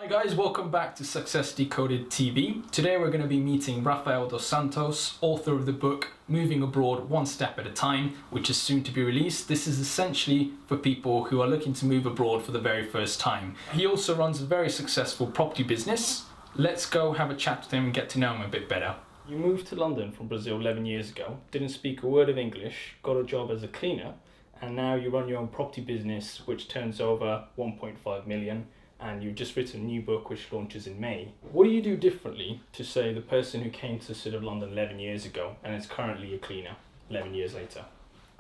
Hi guys, welcome back to Success Decoded TV. Today we're going to be meeting Rafael Dos Santos, author of the book Moving Abroad One Step at a Time, which is soon to be released. This is essentially for people who are looking to move abroad for the very first time. He also runs a very successful property business. Let's go have a chat with him and get to know him a bit better. You moved to London from Brazil 11 years ago, didn't speak a word of English, got a job as a cleaner, and now you run your own property business which turns over 1.5 million. And you've just written a new book which launches in May. What do you do differently to, say, the person who came to sort of London 11 years ago and is currently a cleaner 11 years later?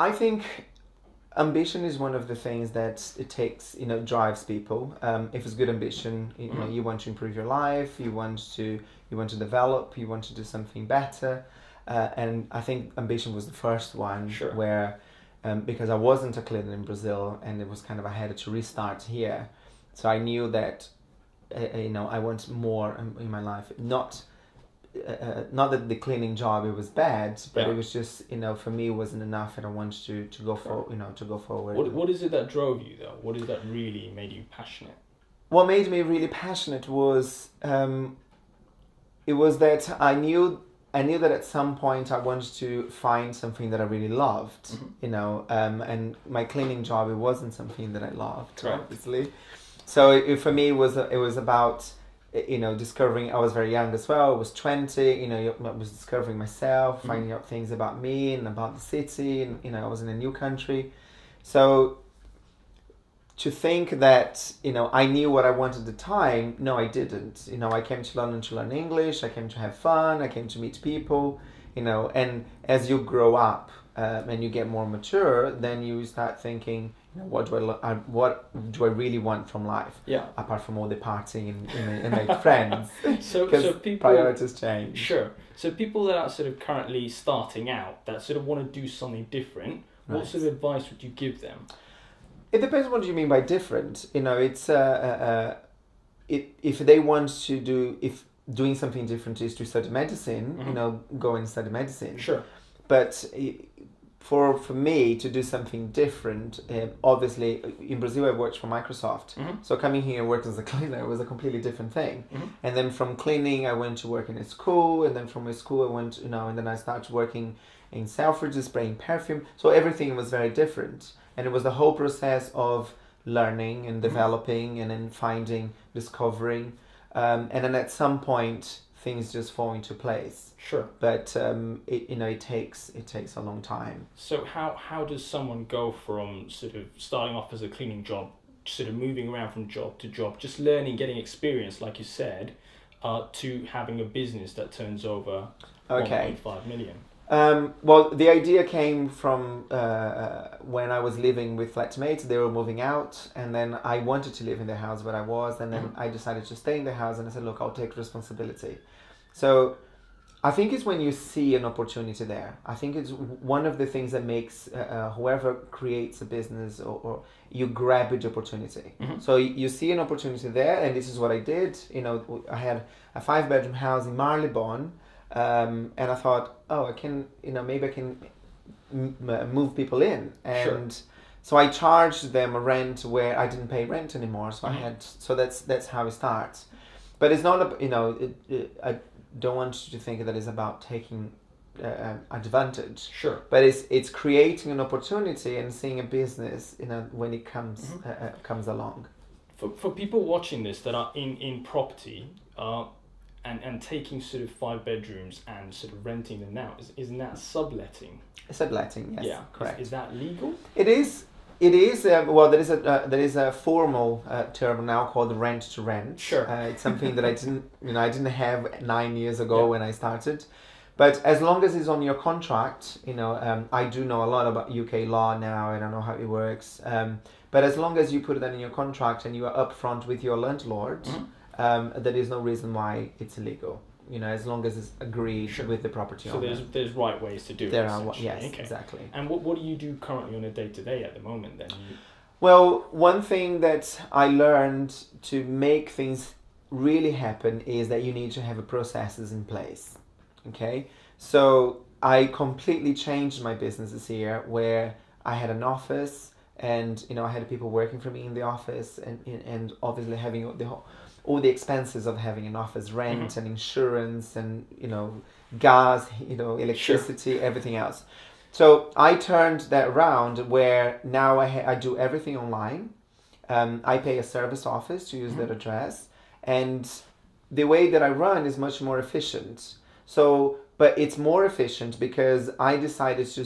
I think ambition is one of the things that it takes, drives people. If it's good ambition, you want to improve your life, you want to develop, you want to do something better. And I think ambition was the first one. Sure. Where, because I wasn't a cleaner in Brazil and it was kind of, I had to restart here. So I knew that, I want more in my life. Not that the cleaning job it was bad, but Yeah. It was just, for me it wasn't enough, and I wanted to go for, to go forward. What is it that drove you though? What is that really made you passionate? What made me really passionate was, it was that I knew that at some point I wanted to find something that I really loved, and my cleaning job, it wasn't something that I loved, Correct. Obviously. So for me, it was about, discovering. I was very young as well. I was 20. I was discovering myself, finding out things about me and about the city, and I was in a new country. So to think that I knew what I wanted at the time, no, I didn't. I came to London to learn English. I came to have fun. I came to meet people. And as you grow up and you get more mature, then you start thinking, what do I really want from life? Yeah. Apart from all the partying and make friends. So people, priorities change. Sure. So people that are sort of currently starting out, that sort of want to do something different, what Right. sort of advice would you give them? It depends on what you mean by different. It's if they want to doing something different is to study medicine, go and study medicine. Sure. But for me to do something different, obviously in Brazil I worked for Microsoft. So coming here and working as a cleaner was a completely different thing. And then from cleaning I went to work in a school, and then from a school I went, and then I started working in Selfridges, spraying perfume. So everything was very different. And it was the whole process of learning and developing and then finding, discovering. And then at some point things just fall into place. Sure. But it takes a long time. So how does someone go from sort of starting off as a cleaning job, sort of moving around from job to job, just learning, getting experience, like you said, to having a business that turns over 1.5 million? Well, the idea came from when I was living with flatmates. They were moving out, and then I wanted to live in the house where I was, and then I decided to stay in the house, and I said, look, I'll take responsibility. So I think it's when you see an opportunity there. I think it's one of the things that makes whoever creates a business or you grab the opportunity. So you see an opportunity there, and this is what I did. I had a 5-bedroom house in Marylebone. And I thought, I can, maybe I can move people in, and Sure. So I charged them a rent where I didn't pay rent anymore. So that's how it starts. But it's not, I don't want you to think that it's about taking advantage. Sure. But it's creating an opportunity and seeing a business, when it comes along. For people watching this that are in property, and taking sort of 5 bedrooms and sort of renting them out, isn't that subletting? Subletting, yes, Yeah. correct. Is that legal? It is. Well, there is a formal term now called rent to rent. Sure. It's something that I didn't have 9 years ago when I started. But as long as it's on your contract, I do know a lot about UK law now, and I know how it works. But as long as you put that in your contract and you are upfront with your landlord, there is no reason why it's illegal. As long as it's agreed with the property owner. So there's right ways to do it. There are, yes, Okay. exactly. And what do you do currently on a day-to-day at the moment then? Well, one thing that I learned to make things really happen is that you need to have processes in place. Okay? So I completely changed my business this year, where I had an office and I had people working for me in the office, and obviously having all the expenses of having an office, rent and insurance and gas, electricity, everything else. So I turned that around where now I do everything online. I pay a service office to use that address, and the way that I run is much more efficient. So, but it's more efficient because I decided to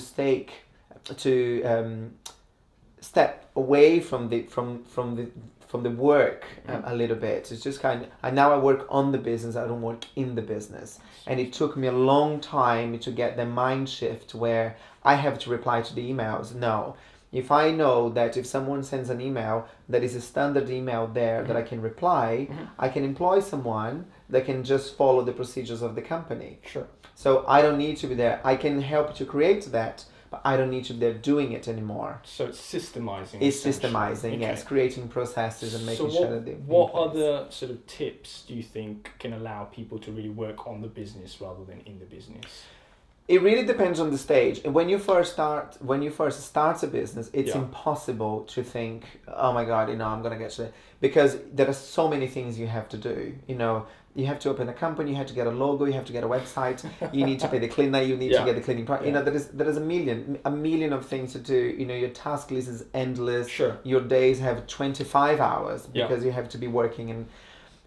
step away from the work a little bit. It's just now I work on the business. I don't work in the business, and it took me a long time to get the mind shift where I have to reply to the emails. No. If I know that if someone sends an email that is a standard email there that I can reply, I can employ someone that can just follow the procedures of the company. Sure. So I don't need to be there. I can help to create that, but I don't need to be there doing it anymore. So it's systemizing. It's systemizing, yes, creating processes and making sure that they. What other sort of tips do you think can allow people to really work on the business rather than in the business? It really depends on the stage. When you first start a business, it's impossible to think, oh my God, I'm gonna get to that, because there are so many things you have to do. You have to open a company, you have to get a logo, you have to get a website, you need to pay the cleaner, you need to get the cleaning product. There is a million of things to do. Your task list is endless. Sure. Your days have 25 hours because you have to be working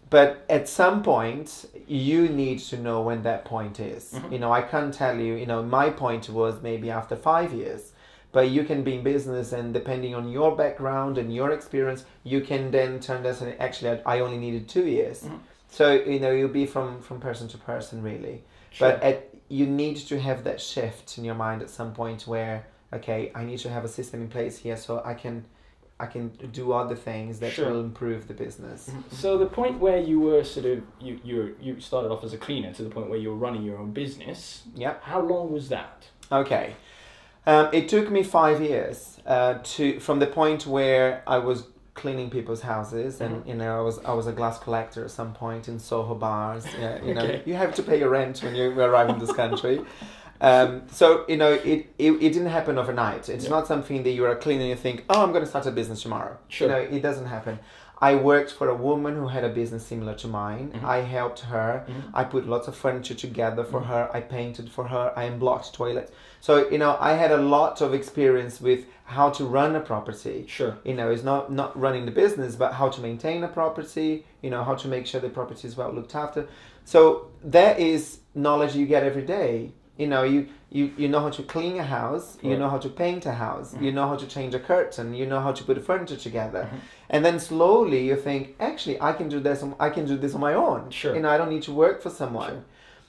But at some point, you need to know when that point is. I can't tell you, my point was maybe after 5 years. But you can be in business, and depending on your background and your experience, you can then turn this and actually I only needed 2 years. So, you'll be from person to person, really. Sure. But you need to have that shift in your mind at some point where, okay, I need to have a system in place here so I can do other things that will improve the business. So the point where you were you started off as a cleaner to the point where you were running your own business. Yeah. How long was that? Okay. It took me 5 years from the point where I was cleaning people's houses, and I was a glass collector at some point in Soho bars. You have to pay your rent when you arrive in this country. So it didn't happen overnight. It's not something that you are cleaning and you think, oh, I'm going to start a business tomorrow. Sure. It doesn't happen. I worked for a woman who had a business similar to mine. I helped her. I put lots of furniture together for her. I painted for her. I unblocked toilets. So I had a lot of experience with how to run a property. Sure. It's not running the business, but how to maintain a property. How to make sure the property is well looked after. So that is knowledge you get every day. You know how to clean a house, you know how to paint a house, you know how to change a curtain, you know how to put the furniture together. And then slowly you think, actually, I can do this on my own. Sure. I don't need to work for someone. Sure.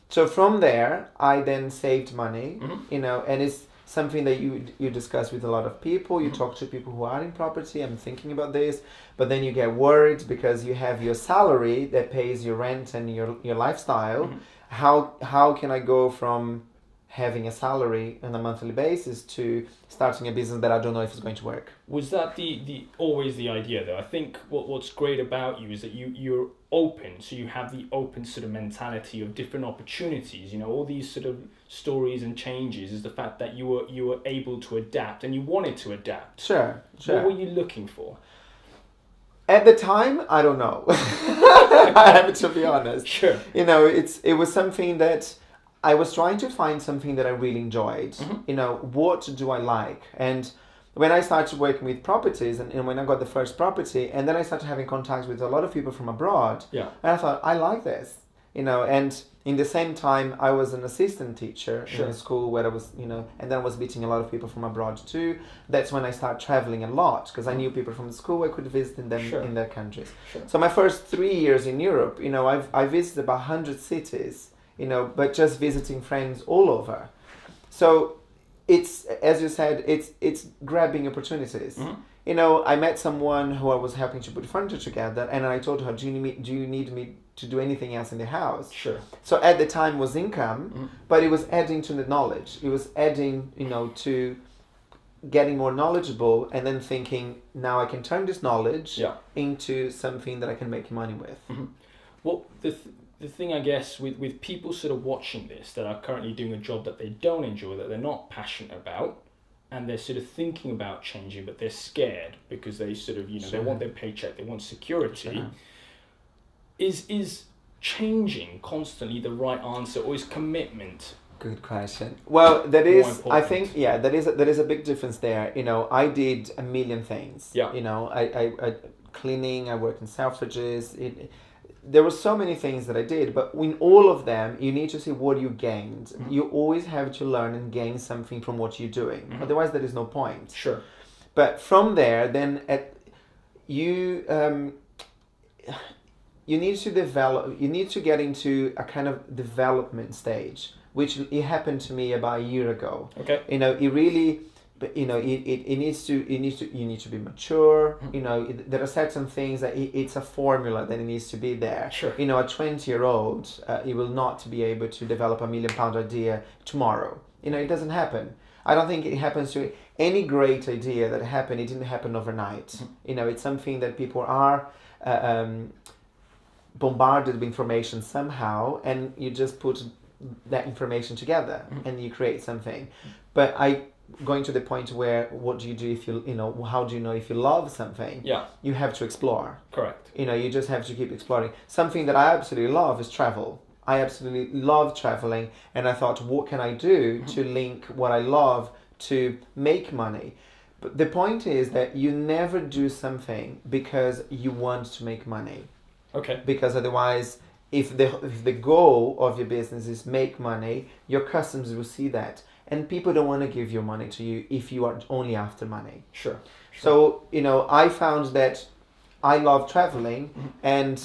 So from there, I then saved money, and it's something that you discuss with a lot of people. You talk to people who are in property, I'm thinking about this, but then you get worried because you have your salary that pays your rent and your lifestyle. How can I go from having a salary on a monthly basis to starting a business that I don't know if it's going to work? Was that the always the idea though? I think what's great about you is that you're open, so you have the open sort of mentality of different opportunities. All these sort of stories and changes is the fact that you were able to adapt and you wanted to adapt. Sure. What were you looking for? At the time, I don't know. I have to be honest. Sure. It was something that I was trying to find something that I really enjoyed. What do I like? And when I started working with properties, and when I got the first property, and then I started having contacts with a lot of people from abroad, and I thought, I like this. And in the same time, I was an assistant teacher in a school where I was, and then I was meeting a lot of people from abroad too. That's when I started traveling a lot because I knew people from the school. I could visit them in their countries. Sure. So my first 3 years in Europe, I visited about 100 cities, but just visiting friends all over. So it's, as you said, it's grabbing opportunities. I met someone who I was helping to put furniture together, and I told her, do you need me to do anything else in the house? Sure. So at the time was income, but it was adding to the knowledge. It was adding, to getting more knowledgeable, and then thinking, now I can turn this knowledge into something that I can make money with. Well, the thing, I guess, with people sort of watching this that are currently doing a job that they don't enjoy, that they're not passionate about, and they're sort of thinking about changing, but they're scared because they sort of, they want their paycheck, they want security. Is changing constantly the right answer, or is commitment? Good question. Well, that is, I think, important? there is a big difference there. I did a million things. Yeah. I cleaning, I worked in Selfridges. There were so many things that I did, but in all of them, you need to see what you gained. Mm-hmm. You always have to learn and gain something from what you're doing. Mm-hmm. Otherwise, there is no point. Sure. But from there, then you need to develop. You need to get into a kind of development stage, which it happened to me about a year ago. Okay. It really. But you need to be mature. There are certain things that it's a formula that it needs to be there. Sure. A 20-year-old, he will not be able to develop a £1 million idea tomorrow. It doesn't happen. I don't think it happens to any great idea that happened. It didn't happen overnight. It's something that people are bombarded with information somehow, and you just put that information together and you create something. But going to the point where what do you do if how do you know if you love something? Yeah. You have to explore. Correct. You just have to keep exploring. Something that I absolutely love is travel. I absolutely love traveling, and I thought, what can I do to link what I love to make money? But the point is that you never do something because you want to make money. Okay. Because otherwise, if the goal of your business is make money, your customers will see that. And people don't want to give your money to you if you are only after money. Sure. So, I found that I love traveling, and,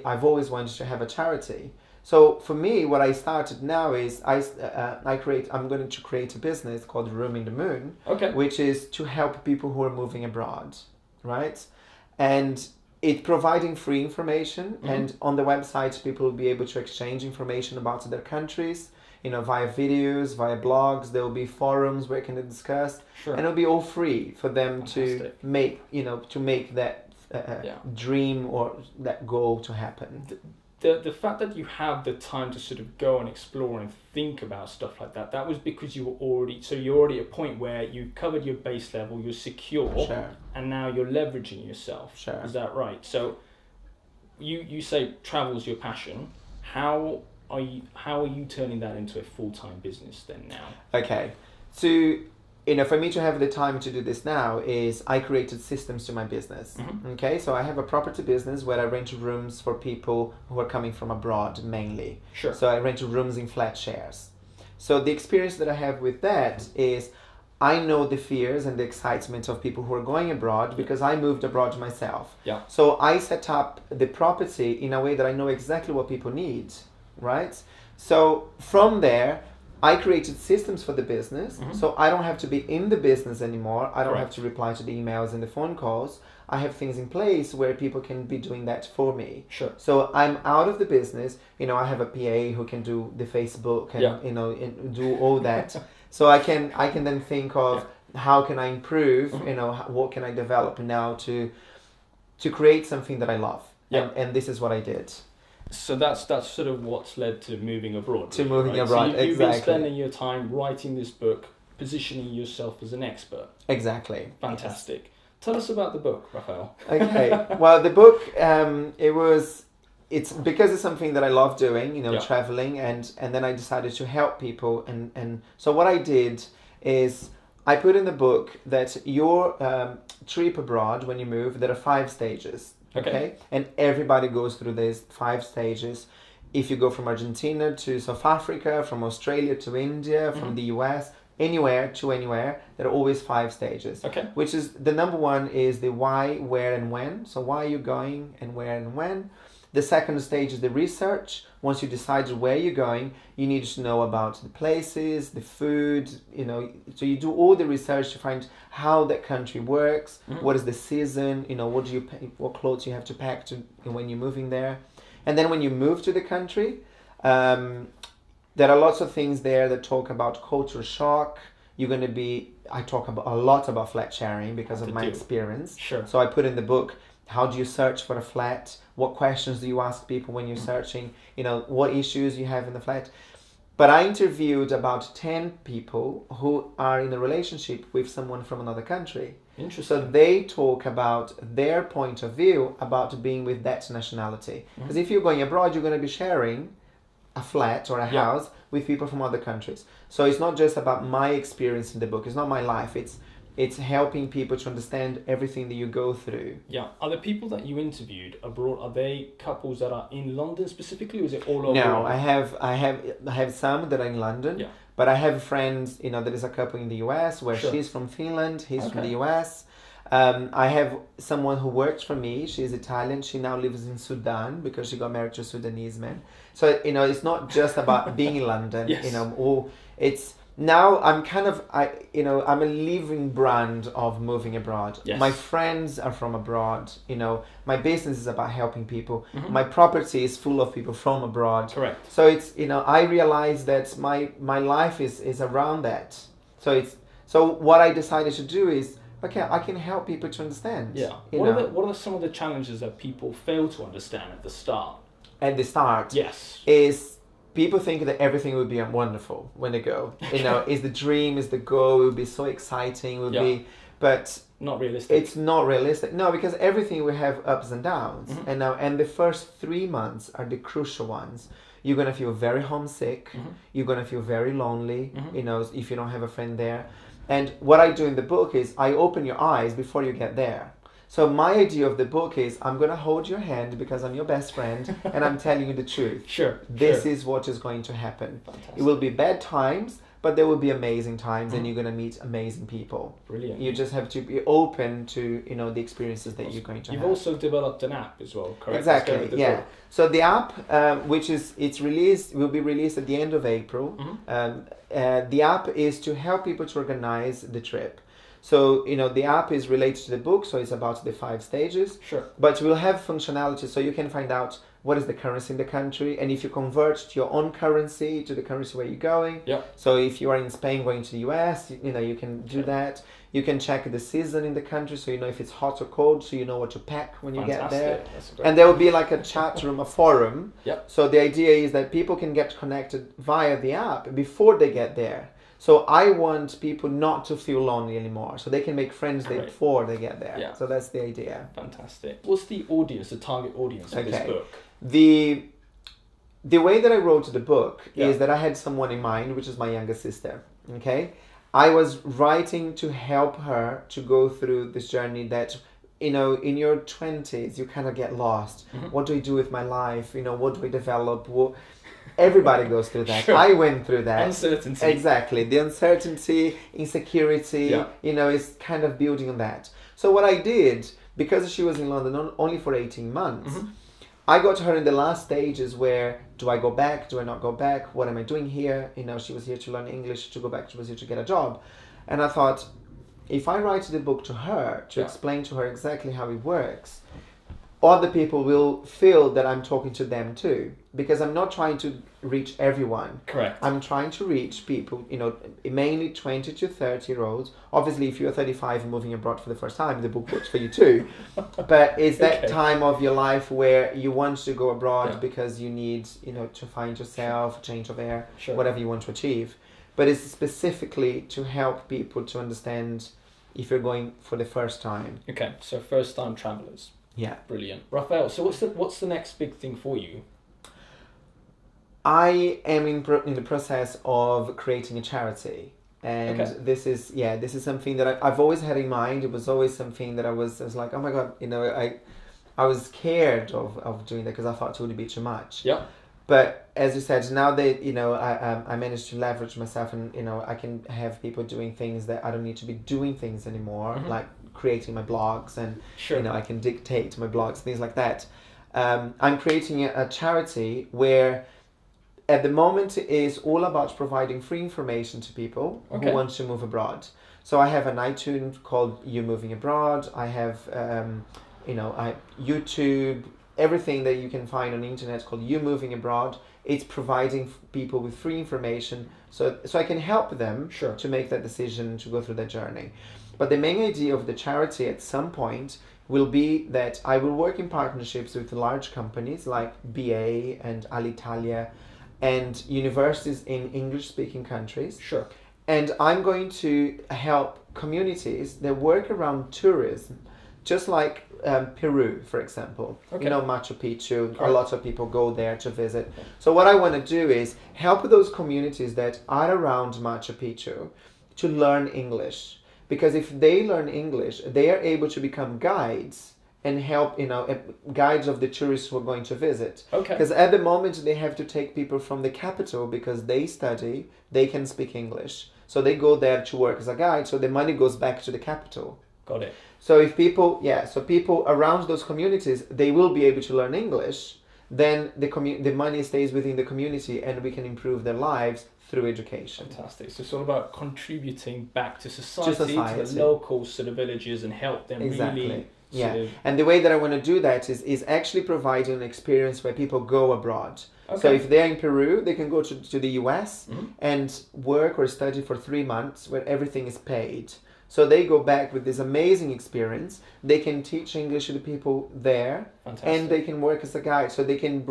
I've always wanted to have a charity. So for me, what I started now is I'm going to create a business called Rooming the Moon, Okay. which is to help people who are moving abroad, right? And it's providing free information, and on the website, people will be able to exchange information about their countries, via videos, via blogs. There will be forums where can they discuss, Sure. and it'll be all free for them Fantastic. to make that dream or that goal to happen. The fact that you have the time to sort of go and explore and think about stuff like that was because you're already at a point where you covered your base level, you're secure, Sure. and now you're leveraging yourself. Sure. Is that right? So you say travel's your passion. How are you turning that into a full-time business then now? Okay, so for me to have the time to do this now is I created systems to my business. Okay, so I have a property business where I rent rooms for people who are coming from abroad mainly. Sure. So I rent rooms in flat shares. So the experience that I have with that is I know the fears and the excitement of people who are going abroad because I moved abroad myself. Yeah. So I set up the property in a way that I know exactly what people need, right? So from there, I created systems for the business, so I don't have to be in the business anymore. I don't Correct. have to reply to the emails and the phone calls. I have things in place where people can be doing that for me. Sure. So I'm out of the business. I have a PA who can do the Facebook and and do all that. So I can then think of how can I improve. What can I develop now to create something that I love. Yeah. And this is what I did. So that's sort of what's led to moving abroad. To moving right? abroad, So you've been exactly. spending your time writing this book, positioning yourself as an expert. Exactly. Fantastic. Tell us about the book, Rafael. Okay. Well, the book, it's because it's something that I love doing, traveling, and then I decided to help people. And so what I did is I put in the book that your trip abroad, when you move, there are 5 stages. Okay. And everybody goes through these 5 stages. If you go from Argentina to South Africa, from Australia to India, from the US, anywhere to anywhere, there are always 5 stages. Okay. Which is the number one is the why, where, and when. So why are you going and where and when? The second stage is the research. Once you decide where you're going, you need to know about the places, the food, so you do all the research to find how that country works, what is the season, what clothes you have to pack when you're moving there. And then when you move to the country, there are lots of things there that talk about culture shock. I talk a lot about flat sharing because of my experience. Sure. So I put in the book, how do you search for a flat? What questions do you ask people when you're searching? What issues you have in the flat? But I interviewed about 10 people who are in a relationship with someone from another country. Interesting. So they talk about their point of view about being with that nationality. Because if you're going abroad, you're going to be sharing a flat or a house with people from other countries. So it's not just about my experience in the book. It's not my life. It's helping people to understand everything that you go through. Yeah. Are the people that you interviewed abroad, are they couples that are in London specifically, or is it all over? No, I have some that are in London. Yeah. But I have friends, there is a couple in the US where she's from Finland, he's from the US. I have someone who works for me. She's Italian. She now lives in Sudan because she got married to a Sudanese man. So, it's not just about being in London, it's now I'm I'm a living brand of moving abroad. Yes. My friends are from abroad. My business is about helping people. My property is full of people from abroad. Correct. So it's, I realize that my life is around that. So what I decided to do is, okay, I can help people to understand. Yeah. What are some of the challenges that people fail to understand at the start? At the start, yes, is people think that everything will be wonderful when they go. Is the dream, is the goal, it will be so exciting, but not realistic. It's not realistic. No, because everything will have ups and downs. And the first 3 months are the crucial ones. You're gonna feel very homesick. You're gonna feel very lonely. If you don't have a friend there. And what I do in the book is I open your eyes before you get there. So my idea of the book is I'm going to hold your hand because I'm your best friend and I'm telling you the truth. Sure. This is what is going to happen. Fantastic. It will be bad times, but there will be amazing times and you're going to meet amazing people. Brilliant. You just have to be open to, the experiences that you're going to have. You've also developed an app as well, correct? Exactly, yeah. So the app, will be released at the end of April. The app is to help people to organize the trip. So, the app is related to the book, so it's about the 5 stages. Sure. But we'll have functionality so you can find out what is the currency in the country, and if you convert to your own currency to the currency where you're going. Yeah. So if you are in Spain going to the US, you can do that. You can check the season in the country, so you know if it's hot or cold, so you know what to pack when you get there. And there will be like a chat room, a forum. Yep. So the idea is that people can get connected via the app before they get there. So I want people not to feel lonely anymore, so they can make friends before they get there. Yeah. So that's the idea. Fantastic. What's the audience, the target audience of this book? The way that I wrote the book is that I had someone in mind, which is my younger sister. Okay, I was writing to help her to go through this journey that, in your 20s, you kind of get lost. What do I do with my life? What do I develop? Everybody goes through that. Sure. I went through that. Uncertainty. Exactly. The uncertainty, insecurity, is kind of building on that. So what I did, because she was in London only for 18 months, I got her in the last stages where, do I go back? Do I not go back? What am I doing here? She was here to learn English, to go back, she was here to get a job. And I thought, if I write the book to her, to explain to her exactly how it works, other people will feel that I'm talking to them too, because I'm not trying to reach everyone. Correct. I'm trying to reach people, mainly 20 to 30-year-olds. Obviously, if you're 35 and moving abroad for the first time, the book works for you too. But it's that time of your life where you want to go abroad because you need, to find yourself, a change of air, whatever you want to achieve. But it's specifically to help people to understand if you're going for the first time. Okay, so first-time travelers. Yeah. Brilliant. Rafael, so what's the next big thing for you? I am in the process of creating a charity. And this is something that I've always had in mind. It was always something that I was like, oh my God, I was scared of doing that because I thought it would be too much. Yeah. But as you said, now that, I managed to leverage myself and, I can have people doing things that I don't need to be doing things anymore, like creating my blogs and, I can dictate my blogs, things like that. I'm creating a charity where at the moment it is all about providing free information to people who want to move abroad. So I have an iTunes called You Moving Abroad. I have, YouTube, everything that you can find on the internet called You Moving Abroad. It's providing people with free information so I can help them to make that decision to go through that journey. But the main idea of the charity at some point will be that I will work in partnerships with large companies like BA and Alitalia, and universities in English-speaking countries. Sure. And I'm going to help communities that work around tourism, just like Peru, for example. Okay. You know, Machu Picchu, a Right. lot of people go there to visit. So what I want to do is help those communities that are around Machu Picchu to learn English. Because if they learn English, they are able to become guides and help, guides of the tourists who are going to visit. Okay. Because at the moment they have to take people from the capital because they study, they can speak English. So they go there to work as a guide, so the money goes back to the capital. Got it. So if people, so people around those communities, they will be able to learn English, then the money stays within the community and we can improve their lives through education. Fantastic. So it's all about contributing back to society, to the locals, to the villages, and help them really. Yeah, and the way that I want to do that is actually providing an experience where people go abroad. Okay. So if they're in Peru, they can go to the US and work or study for 3 months where everything is paid. So they go back with this amazing experience. They can teach English to the people there. Fantastic. And they can work as a guide. So they can,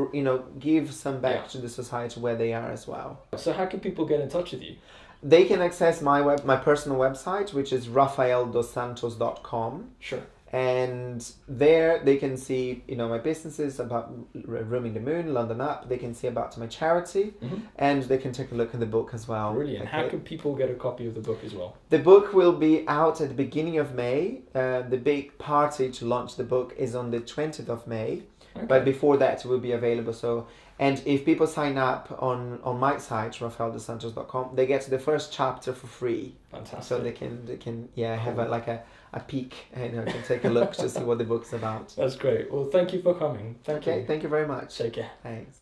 give some back to the society where they are as well. So how can people get in touch with you? They can access my personal website, which is rafaeldossantos.com. Sure. And there they can see, my businesses about Roaming the Moon, London Up. They can see about my charity, and they can take a look at the book as well. Brilliant. Okay. How can people get a copy of the book as well? The book will be out at the beginning of May. The big party to launch the book is on the 20th of May. Okay. But before that, it will be available. So, and if people sign up on my site, rafaeldossantos.com, they get the first chapter for free. Fantastic. So they can have a peek and can take a look to see what the book's about. That's great. Well, thank you for coming. Thank you. Thank you very much. Take care. Thanks.